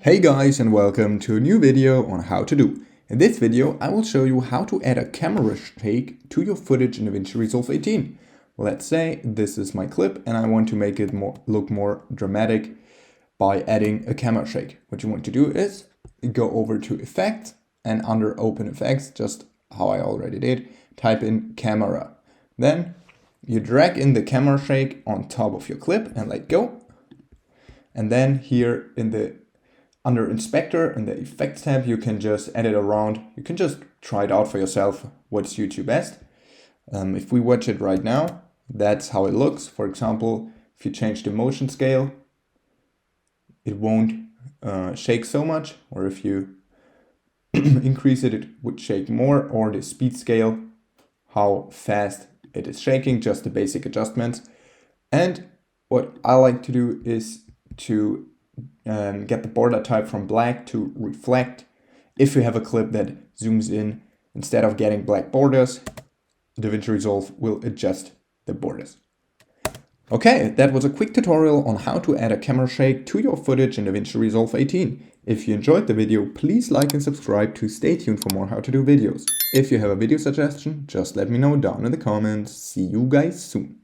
Hey guys, and welcome to a new video on how to do. In this video I will show you how to add a camera shake to your footage in DaVinci Resolve 18. Let's say this is my clip and I want to make it look more dramatic by adding a camera shake. What you want to do is go over to Effects and under Open Effects, just how I already did, type in Camera. Then you drag in the camera shake on top of your clip and let go. And then here under Inspector in the Effects tab, you can just edit around. You can just try it out for yourself what suits you best. If we watch it right now, that's how it looks. For example, if you change the motion scale, it won't shake so much. Or if you increase it, it would shake more. Or the speed scale, how fast it is shaking, just the basic adjustments. And what I like to do is to get the border type from black to reflect. If you have a clip that zooms in, instead of getting black borders, DaVinci Resolve will adjust the borders. Okay, that was a quick tutorial on how to add a camera shake to your footage in DaVinci Resolve 18. If you enjoyed the video, please like and subscribe to stay tuned for more how to do videos. If you have a video suggestion, just let me know down in the comments. See you guys soon.